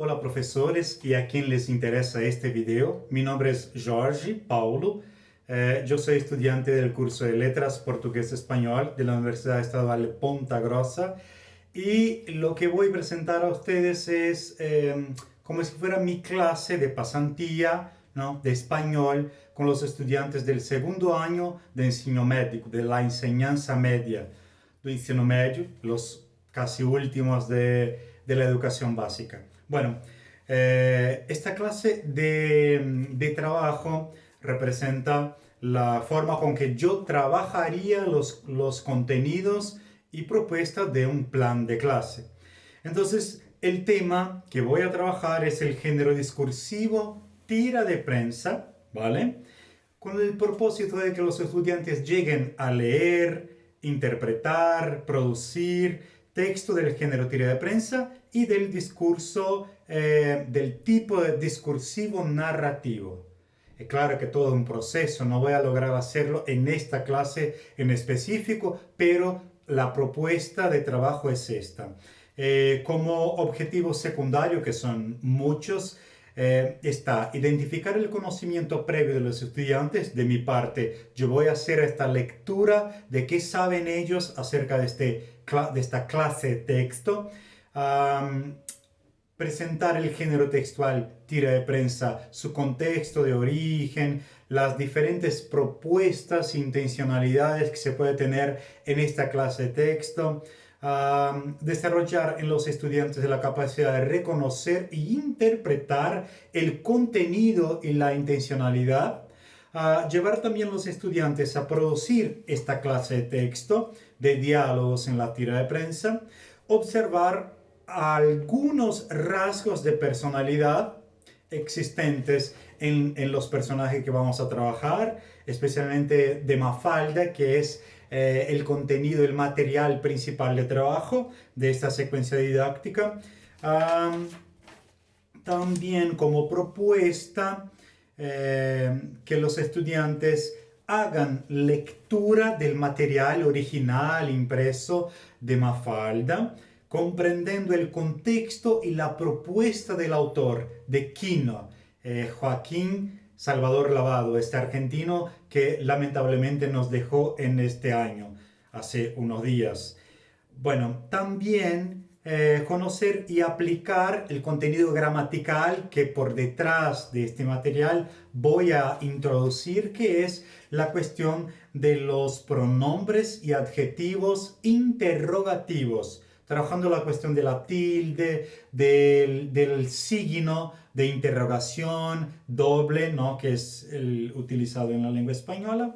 Hola profesores y a quien les interesa este video. Mi nombre es Jorge Paulo. Yo soy estudiante del curso de Letras Portugués-Español de la Universidad Estadual de Ponta Grossa y lo que voy a presentar a ustedes es como si fuera mi clase de pasantía, ¿no?, de español con los estudiantes del segundo año de ensino médio, de la enseñanza media del ensino medio, los casi últimos de la educación básica. Bueno, esta clase de trabajo representa la forma con que yo trabajaría los contenidos y propuestas de un plan de clase. Entonces, el tema que voy a trabajar es el género discursivo, tira de prensa, ¿vale? Con el propósito de que los estudiantes lleguen a leer, interpretar, producir texto del género tira de prensa y del discurso, del tipo de discursivo narrativo. Es claro que todo es un proceso, no voy a lograr hacerlo en esta clase en específico, pero la propuesta de trabajo es esta. Como objetivo secundario, que son muchos, está identificar el conocimiento previo de los estudiantes. De mi parte, yo voy a hacer esta lectura de qué saben ellos acerca de esta clase de texto. Presentar el género textual tira de prensa, su contexto de origen, las diferentes propuestas e intencionalidades que se puede tener en esta clase de texto. Desarrollar en los estudiantes la capacidad de reconocer e interpretar el contenido y la intencionalidad. Llevar también a los estudiantes a producir esta clase de texto, de diálogos en la tira de prensa. Observar algunos rasgos de personalidad existentes en los personajes que vamos a trabajar, especialmente de Mafalda, que es el contenido, el material principal de trabajo de esta secuencia didáctica. También como propuesta, que los estudiantes hagan lectura del material original impreso de Mafalda, comprendiendo el contexto y la propuesta del autor, de Quino, Joaquín Salvador Lavado, este argentino que lamentablemente nos dejó en este año, hace unos días. Bueno, también conocer y aplicar el contenido gramatical que por detrás de este material voy a introducir, que es la cuestión de los pronombres y adjetivos interrogativos, trabajando la cuestión de la tilde, del signo de interrogación doble, ¿no?, que es el utilizado en la lengua española.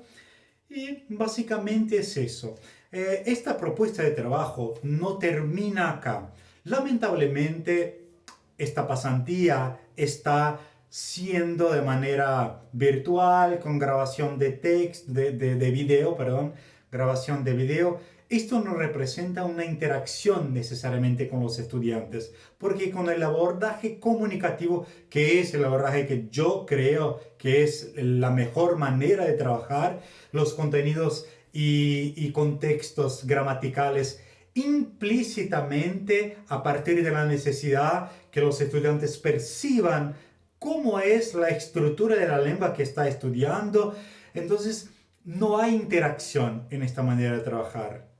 Y básicamente es eso. Esta propuesta de trabajo no termina acá. Lamentablemente, esta pasantía está siendo de manera virtual, con grabación de texto, de video, perdón, grabación de video. Esto no representa una interacción necesariamente con los estudiantes, porque con el abordaje comunicativo, que es el abordaje que yo creo que es la mejor manera de trabajar, los contenidos y contextos gramaticales implícitamente a partir de la necesidad que los estudiantes perciban cómo es la estructura de la lengua que está estudiando. Entonces, no hay interacción en esta manera de trabajar.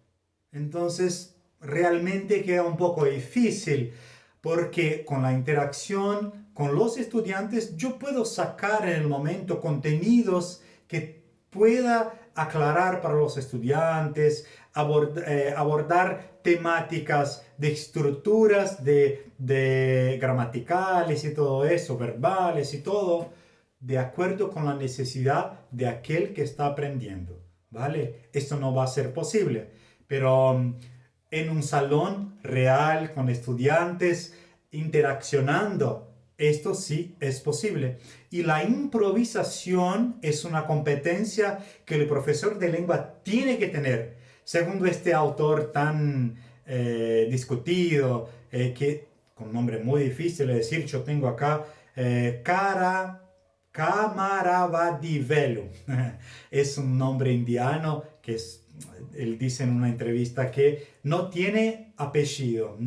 Entonces, realmente queda un poco difícil, porque con la interacción con los estudiantes yo puedo sacar en el momento contenidos que pueda aclarar para los estudiantes, abordar temáticas de estructuras de gramaticales y todo eso, verbales y todo, de acuerdo con la necesidad de aquel que está aprendiendo, ¿vale? Esto no va a ser posible, pero en un salón real con estudiantes interaccionando, esto sí es posible. Y la improvisación es una competencia que el profesor de lengua tiene que tener. Según este autor tan discutido, que con un nombre muy difícil de decir, yo tengo acá Camaravadivelu. Es un nombre indiano que es él dice en una entrevista que no tiene apellido,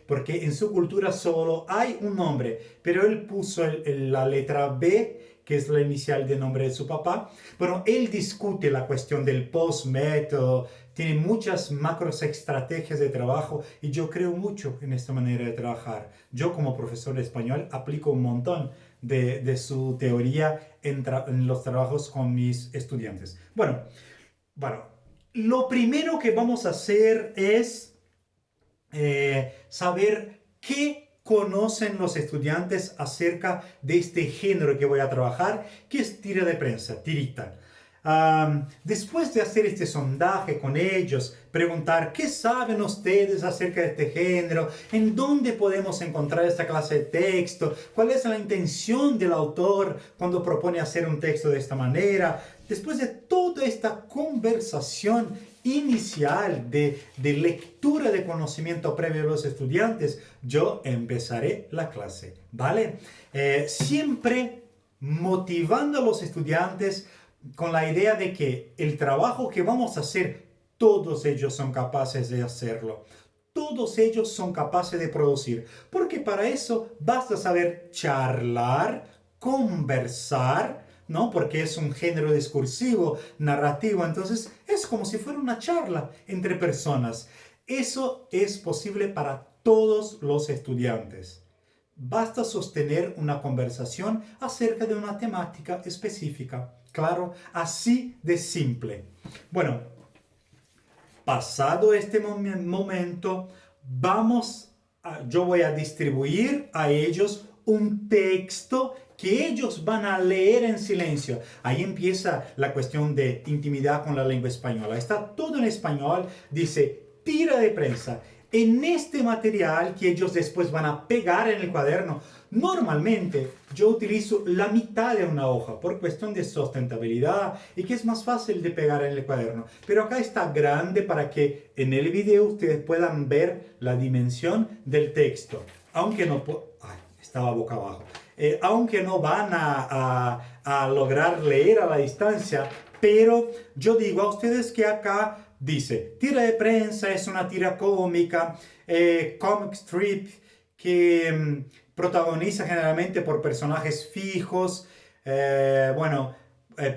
porque en su cultura solo hay un nombre, pero él puso la letra B, que es la inicial del nombre de su papá. Bueno, él discute la cuestión del post-método, tiene muchas macros estrategias de trabajo y yo creo mucho en esta manera de trabajar. Yo como profesor de español aplico un montón de su teoría en los trabajos con mis estudiantes. Bueno, lo primero que vamos a hacer es saber qué conocen los estudiantes acerca de este género que voy a trabajar, que es tira de prensa, tirita. Después de hacer este sondaje con ellos, preguntar qué saben ustedes acerca de este género, en dónde podemos encontrar esta clase de texto, cuál es la intención del autor cuando propone hacer un texto de esta manera. Después de toda esta conversación inicial de lectura de conocimiento previo de los estudiantes, yo empezaré la clase, ¿vale? Siempre motivando a los estudiantes con la idea de que el trabajo que vamos a hacer, todos ellos son capaces de hacerlo. Todos ellos son capaces de producir. Porque para eso basta saber charlar, conversar, ¿no? Porque es un género discursivo, narrativo. Entonces es como si fuera una charla entre personas. Eso es posible para todos los estudiantes. Basta sostener una conversación acerca de una temática específica. Claro, así de simple. Bueno, pasado este momento, yo voy a distribuir a ellos un texto que ellos van a leer en silencio. Ahí empieza la cuestión de intimidad con la lengua española. Está todo en español, dice tira de prensa. En este material que ellos después van a pegar en el cuaderno, normalmente yo utilizo la mitad de una hoja por cuestión de sustentabilidad y que es más fácil de pegar en el cuaderno. Pero acá está grande para que en el video ustedes puedan ver la dimensión del texto. Aunque no... estaba boca abajo. Aunque no van a lograr leer a la distancia, pero yo digo a ustedes que acá dice, tira de prensa es una tira cómica, comic strip que protagoniza generalmente por personajes fijos.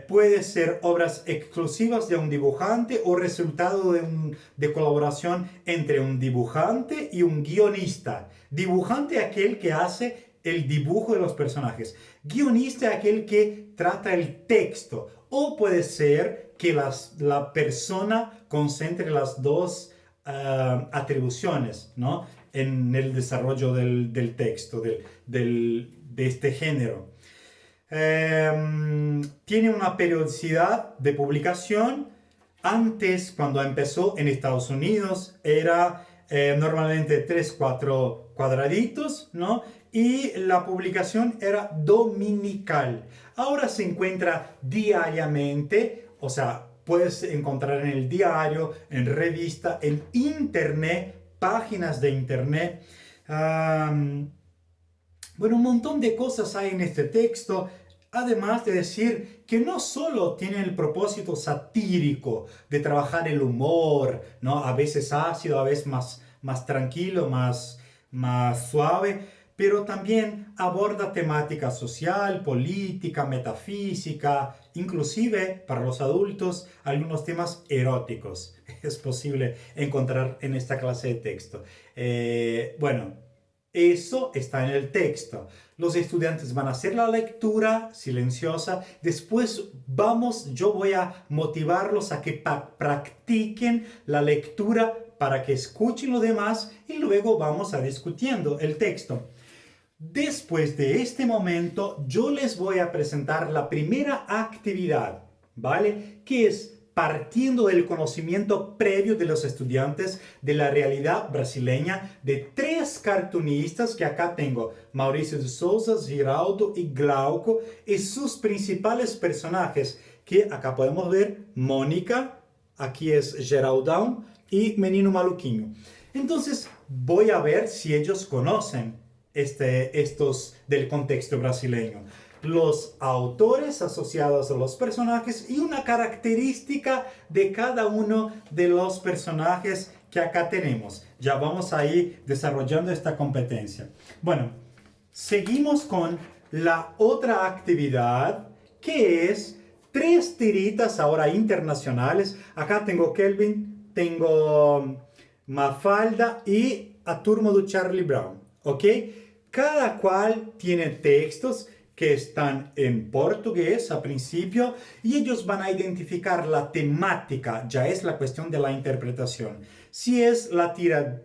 Puede ser obras exclusivas de un dibujante o resultado de colaboración entre un dibujante y un guionista. Dibujante aquel que hace el dibujo de los personajes. Guionista aquel que trata el texto. O puede ser que la persona concentre las dos atribuciones, ¿no? En el desarrollo del texto, de este género. Tiene una periodicidad de publicación. Antes, cuando empezó en Estados Unidos, era normalmente 3-4 cuadraditos, ¿no? Y la publicación era dominical. Ahora se encuentra diariamente, o sea, puedes encontrar en el diario, en revista, en internet, páginas de internet. Un montón de cosas hay en este texto. Además de decir que no solo tiene el propósito satírico de trabajar el humor, ¿no? A veces ácido, a veces más tranquilo, más suave, pero también aborda temática social, política, metafísica, inclusive para los adultos algunos temas eróticos. Es posible encontrar en esta clase de texto. Eso está en el texto. Los estudiantes van a hacer la lectura silenciosa. Después yo voy a motivarlos a que practiquen la lectura para que escuchen lo demás y luego vamos a discutiendo el texto. Después de este momento, yo les voy a presentar la primera actividad, ¿vale? Que es partiendo del conocimiento previo de los estudiantes de la realidad brasileña de 3 cartunistas que acá tengo, Mauricio de Souza, Giraldo y Glauco, y sus principales personajes, que acá podemos ver Mónica, aquí es Geraldão y Menino Maluquinho. Entonces voy a ver si ellos conocen estos del contexto brasileño. los autores asociados a los personajes y una característica de cada uno de los personajes que acá tenemos. Ya vamos a ir desarrollando esta competencia. Bueno, seguimos con la otra actividad, que es 3 tiritas ahora internacionales. Acá tengo Kelvin, tengo Mafalda y A Turma de Charlie Brown, ¿ok? Cada cual tiene textos que están en portugués a principio y ellos van a identificar la temática, ya es la cuestión de la interpretación. Si es la tira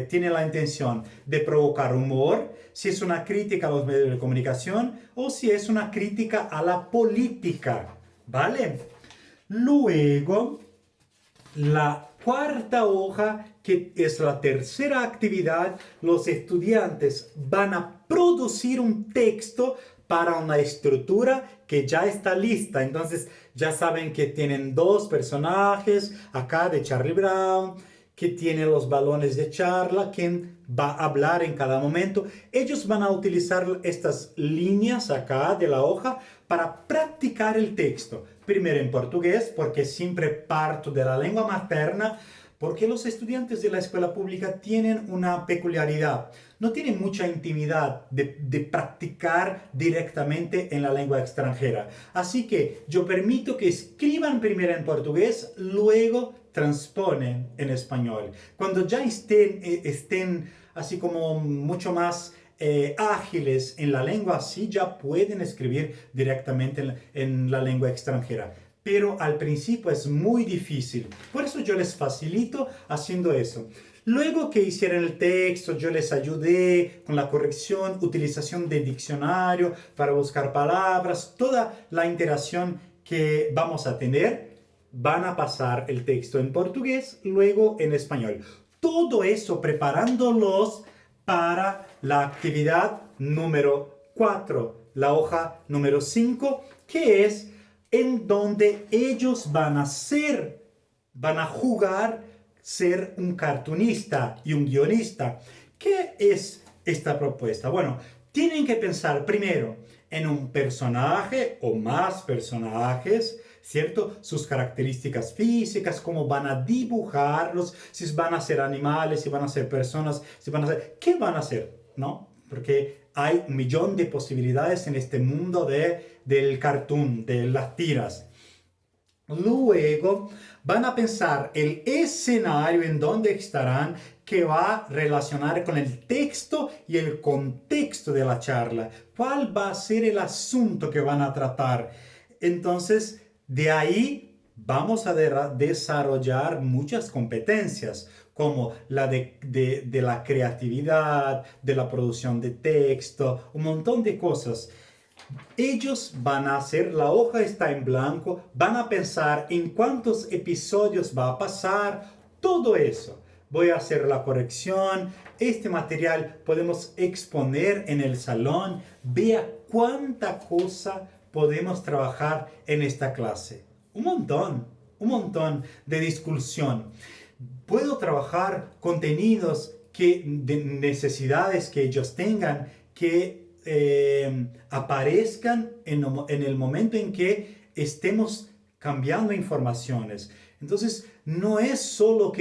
tiene la intención de provocar humor, si es una crítica a los medios de comunicación o si es una crítica a la política, ¿vale? Luego, la cuarta hoja, que es la tercera actividad, los estudiantes van a producir un texto para una estructura que ya está lista. Entonces ya saben que tienen 2 personajes acá de Charlie Brown, que tiene los balones de charla, quien va a hablar en cada momento. Ellos van a utilizar estas líneas acá de la hoja para practicar el texto. Primero en portugués, porque siempre parto de la lengua materna, porque los estudiantes de la escuela pública tienen una peculiaridad. No tienen mucha intimidad de practicar directamente en la lengua extranjera. Así que yo permito que escriban primero en portugués, luego transponen en español. Cuando ya estén así como mucho más ágiles en la lengua, así ya pueden escribir directamente en la lengua extranjera. Pero al principio es muy difícil. Por eso yo les facilito haciendo eso. Luego que hicieron el texto, yo les ayudé con la corrección, utilización de diccionario para buscar palabras, toda la interacción que vamos a tener. Van a pasar el texto en portugués, luego en español. Todo eso preparándolos para la actividad número 4, la hoja número 5, que es en donde ellos van a jugar ser un cartunista y un guionista. ¿Qué es esta propuesta? Bueno, tienen que pensar primero en un personaje o más personajes, ¿cierto? Sus características físicas, cómo van a dibujarlos, si van a ser animales, si van a ser personas, si van a ser... ¿Qué van a hacer? ¿No? Porque hay un millón de posibilidades en este mundo del cartoon, de las tiras. Luego van a pensar el escenario en donde estarán, que va a relacionar con el texto y el contexto de la charla. ¿Cuál va a ser el asunto que van a tratar? Entonces, de ahí vamos a desarrollar muchas competencias, como la de la creatividad, de la producción de texto, un montón de cosas. Ellos van a hacer, la hoja está en blanco, van a pensar en cuántos episodios va a pasar, todo eso. Voy a hacer la corrección, este material podemos exponer en el salón, vea cuánta cosa podemos trabajar en esta clase. Un montón de discusión. Puedo trabajar contenidos de necesidades que ellos tengan, que aparezcan en el momento en que estemos cambiando informaciones. Entonces, no es solo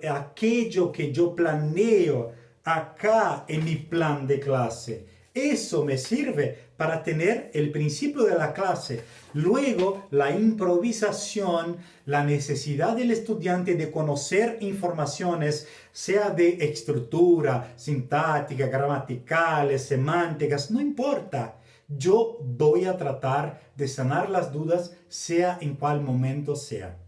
aquello que yo planeo acá en mi plan de clase. Eso me sirve para tener el principio de la clase. Luego, la improvisación, la necesidad del estudiante de conocer informaciones, sea de estructura, sintáctica, gramaticales, semánticas, no importa. Yo voy a tratar de sanar las dudas, sea en cuál momento sea.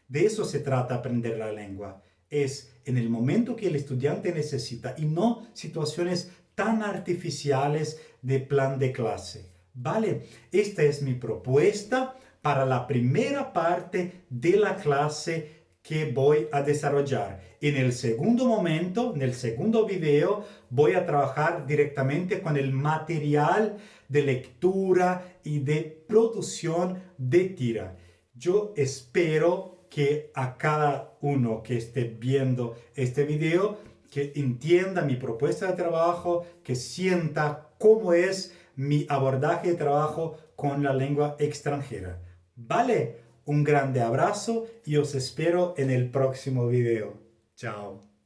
De eso se trata aprender la lengua. Es en el momento que el estudiante necesita y no situaciones tan artificiales de plan de clase. ¿Vale? Esta es mi propuesta para la primera parte de la clase que voy a desarrollar. En el segundo momento, en el segundo video, voy a trabajar directamente con el material de lectura y de producción de tira. Yo espero que a cada uno que esté viendo este video, que entienda mi propuesta de trabajo, que sienta cómo es mi abordaje de trabajo con la lengua extranjera. ¿Vale? Un grande abrazo y os espero en el próximo video. Chao.